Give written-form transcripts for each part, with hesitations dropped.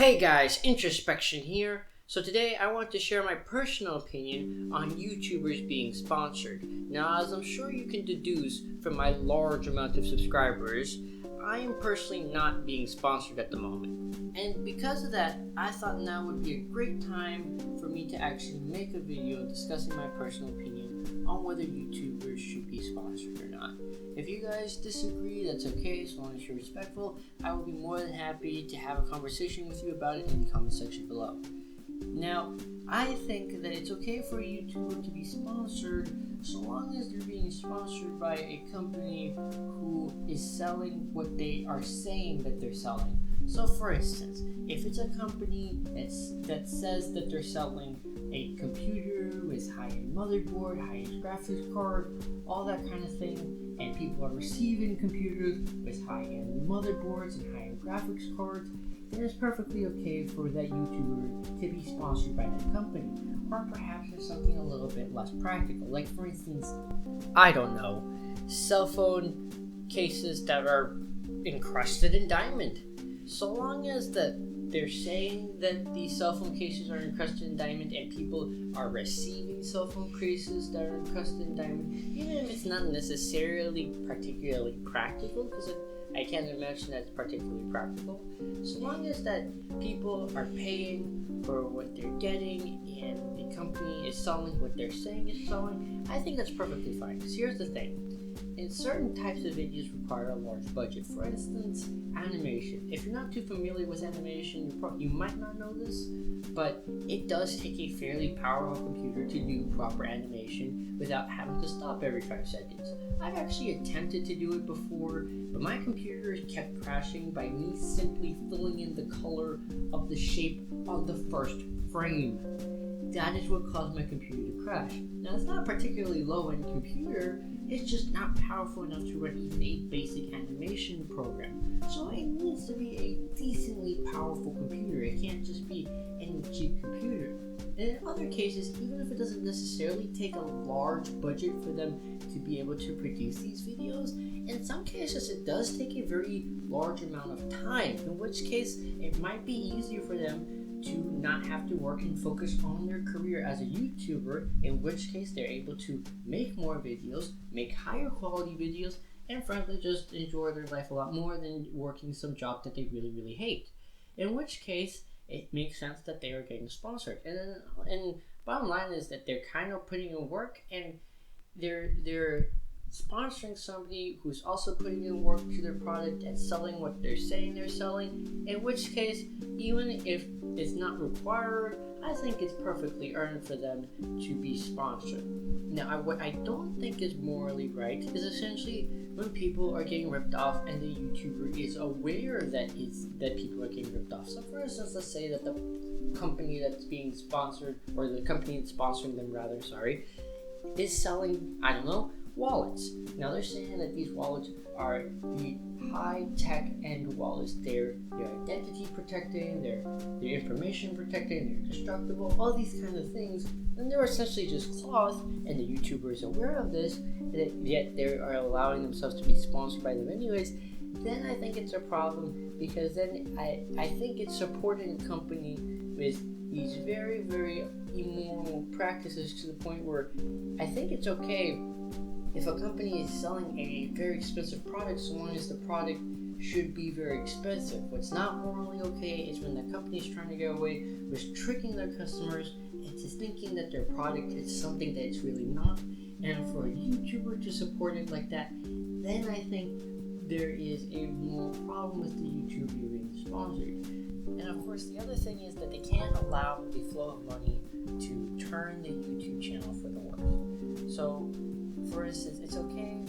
Hey guys, introspection here. So today I want to share my personal opinion on YouTubers being sponsored. Now, as I'm sure you can deduce from my large amount of subscribers, I am personally not being sponsored at the moment. And because of that, I thought now would be a great time for me to actually make a video discussing my personal opinion on whether YouTubers should be sponsored or not. If you guys disagree, that's okay, as long as you're respectful. I will be more than happy to have a conversation with you about it in the comment section below. Now, I think that it's okay for a YouTuber to be sponsored so long as they're being sponsored by a company who is selling what they are saying that they're selling. So for instance, if it's a company that says that they're selling a computer with high-end motherboard, high-end graphics card, all that kind of thing, and people are receiving computers with high-end motherboards and high-end graphics cards, then it's perfectly okay for that YouTuber to be sponsored by that company. Or perhaps it's something a little bit less practical, like for instance, I don't know, cell phone cases that are encrusted in diamond. So long as they're saying that these cell phone cases are encrusted in diamond and people are receiving cell phone cases that are encrusted in diamond, even if it's not necessarily particularly practical, because I can't imagine that's particularly practical, so long as that people are paying for what they're getting and the company is selling what they're saying it's selling, I think that's perfectly fine. Because here's the thing. And certain types of videos require a large budget. For instance, animation. If you're not too familiar with animation, you might not know this, but it does take a fairly powerful computer to do proper animation without having to stop every 5 seconds. I've actually attempted to do it before, but my computer kept crashing by me simply filling in the color of the shape of the first frame. That is what caused my computer to crash. Now, it's not a particularly low-end computer, it's just not powerful enough to run even a basic animation program. So it needs to be a decently powerful computer. It can't just be any cheap computer. And in other cases, even if it doesn't necessarily take a large budget for them to be able to produce these videos, in some cases it does take a very large amount of time, in which case it might be easier for them to not have to work and focus on their career as a YouTuber, in which case they're able to make more videos, make higher quality videos, and frankly just enjoy their life a lot more than working some job that they really hate. In which case, it makes sense that they are getting sponsored. And bottom line is that they're kind of putting in work, and they're sponsoring somebody who's also putting in work to their product and selling what they're saying they're selling, in which case, even if it's not required, I think it's perfectly earned for them to be sponsored. Now, what I don't think is morally right is essentially when people are getting ripped off and the YouTuber is aware that people are getting ripped off. So for instance, let's say that the company that's being sponsored, or the company that's sponsoring them rather, is selling, I don't know, wallets. Now they're saying that these wallets are the high-tech end wallets. They're identity protecting, they're information protecting, they're destructible, all these kind of things. And they're essentially just cloth, and the YouTuber is aware of this, and yet they are allowing themselves to be sponsored by them anyways. Then I think it's a problem, because then I think it's supporting a company with these very immoral practices to the point where I think it's okay if a company is selling a very expensive product, so long as the product should be very expensive. What's not morally okay is when the company is trying to get away with tricking their customers into thinking that their product is something that it's really not. And for a YouTuber to support it like that, then I think there is a moral problem with the YouTuber being sponsored. And of course, the other thing is that they can't allow the flow of money to turn the YouTube channel for the worse. So, for instance, it's okay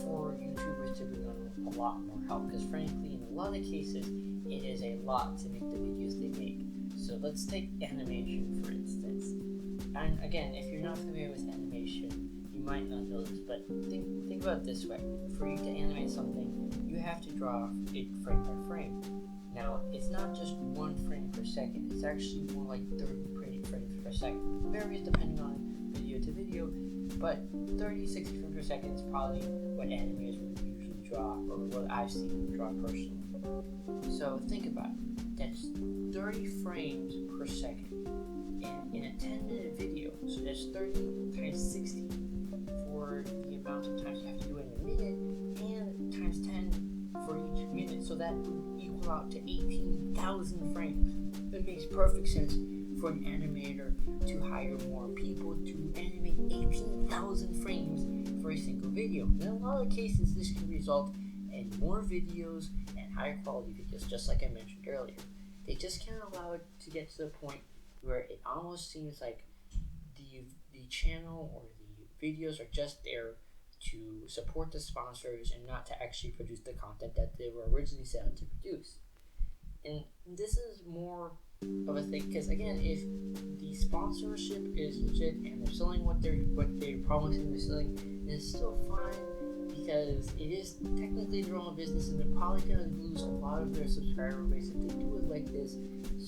for YouTubers to bring on a lot more help, because frankly, in a lot of cases, it is a lot to make the videos they make. So let's take animation, for instance. And again, if you're not familiar with animation, you might not know this, but think about it this way. For you to animate something, you have to draw it frame by frame. Now, it's not just 1 frame per second, it's actually more like 30 frames per second. It varies depending on video to video, but 30-60 frames per second is probably what animators would usually draw, or what I've seen them draw personally. So think about it. That's 30 frames per second. And in a 10-minute video, so that's 30 times 60 for the amount of times you have to do it in a minute, and times 10 for each minute. So that would equal out to 18,000 frames. It makes perfect sense for an animator to hire more people to animate 18,000 frames for a single video. In a lot of cases, this can result in more videos and higher quality videos, just like I mentioned earlier. They just can't allow it to get to the point where it almost seems like the channel or the videos are just there to support the sponsors and not to actually produce the content that they were originally set out to produce. And this is more of a thing because, again, if the sponsorship is legit and they're selling what they're promising they're selling, then it's still fine because it is technically their own business and they're probably going to lose a lot of their subscriber base if they do it like this.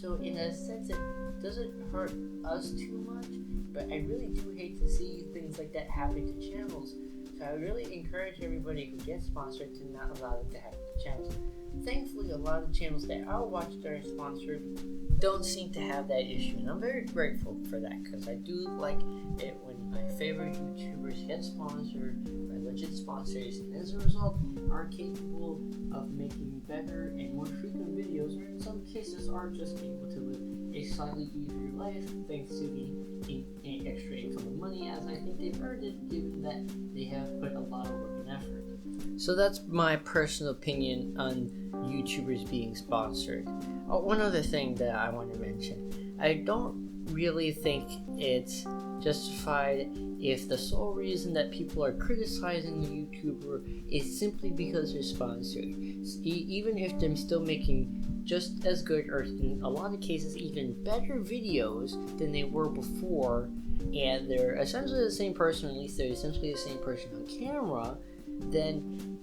So in a sense, it doesn't hurt us too much, but I really do hate to see things like that happen to channels. So I really encourage everybody who gets sponsored to not allow them to happen to channels. Thankfully, a lot of channels that I watch that are sponsored don't seem to have that issue, and I'm very grateful for that because I do like it when my favorite YouTubers get sponsored by legit sponsors, and as a result are capable of making better and more frequent videos, or in some cases are just able to live a slightly easier life thanks to the extra income and money, as I think they've earned it given that they have put a lot of work and effort. So that's my personal opinion on YouTubers being sponsored. One other thing that I want to mention, I don't really think it's justified if the sole reason that people are criticizing the YouTuber is simply because they're sponsored. Even if they're still making just as good, or in a lot of cases even better videos than they were before, and they're essentially the same person, or at least they're essentially the same person on camera, then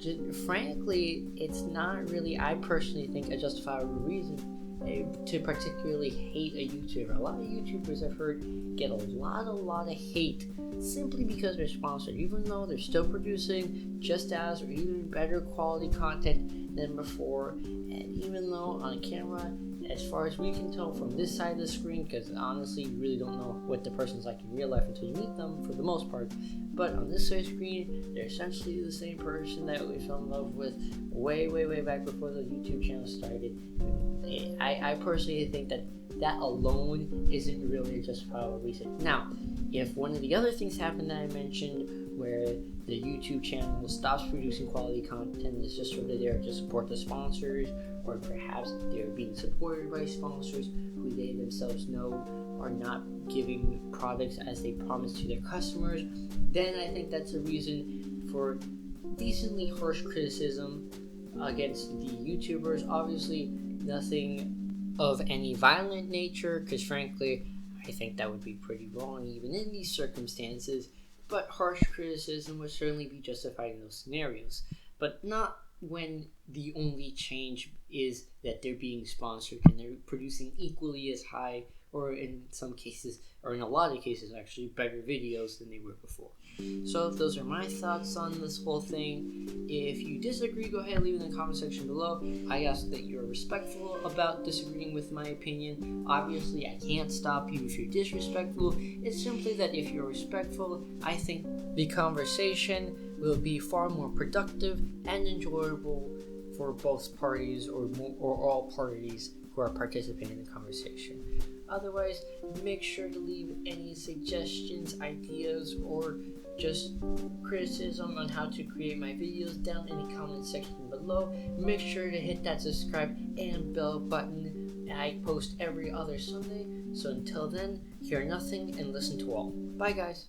frankly, it's not really, I personally think, a justifiable reason to particularly hate a YouTuber. A lot of YouTubers I've heard get a lot of hate simply because they're sponsored, even though they're still producing just as or even better quality content than before, and even though on camera, as far as we can tell from this side of the screen, because honestly you really don't know what the person's like in real life until you meet them for the most part, but on this side of the screen they're essentially the same person that we fell in love with way back before the YouTube channel started. I personally think that alone isn't really a justifiable reason. Now, if one of the other things happen that I mentioned, where the YouTube channel stops producing quality content, it's just sort of there to support the sponsors, or perhaps they're being supported by sponsors who they themselves know are not giving products as they promise to their customers, then I think that's a reason for decently harsh criticism against the YouTubers. Obviously, nothing of any violent nature, because frankly, I think that would be pretty wrong even in these circumstances, but harsh criticism would certainly be justified in those scenarios, but not when the only change is that they're being sponsored and they're producing equally as high, or in some cases, or in a lot of cases actually, better videos than they were before. So those are my thoughts on this whole thing. If you disagree, go ahead and leave it in the comment section below. I ask that you're respectful about disagreeing with my opinion. Obviously, I can't stop you if you're disrespectful. It's simply that if you're respectful, I think the conversation will be far more productive and enjoyable for both parties, or all parties who are participating in the conversation. Otherwise, make sure to leave any suggestions, ideas, or just criticism on how to create my videos down in the comment section below. Make sure to hit that subscribe and bell button. I post every other Sunday, so until then, hear nothing and listen to all. Bye guys!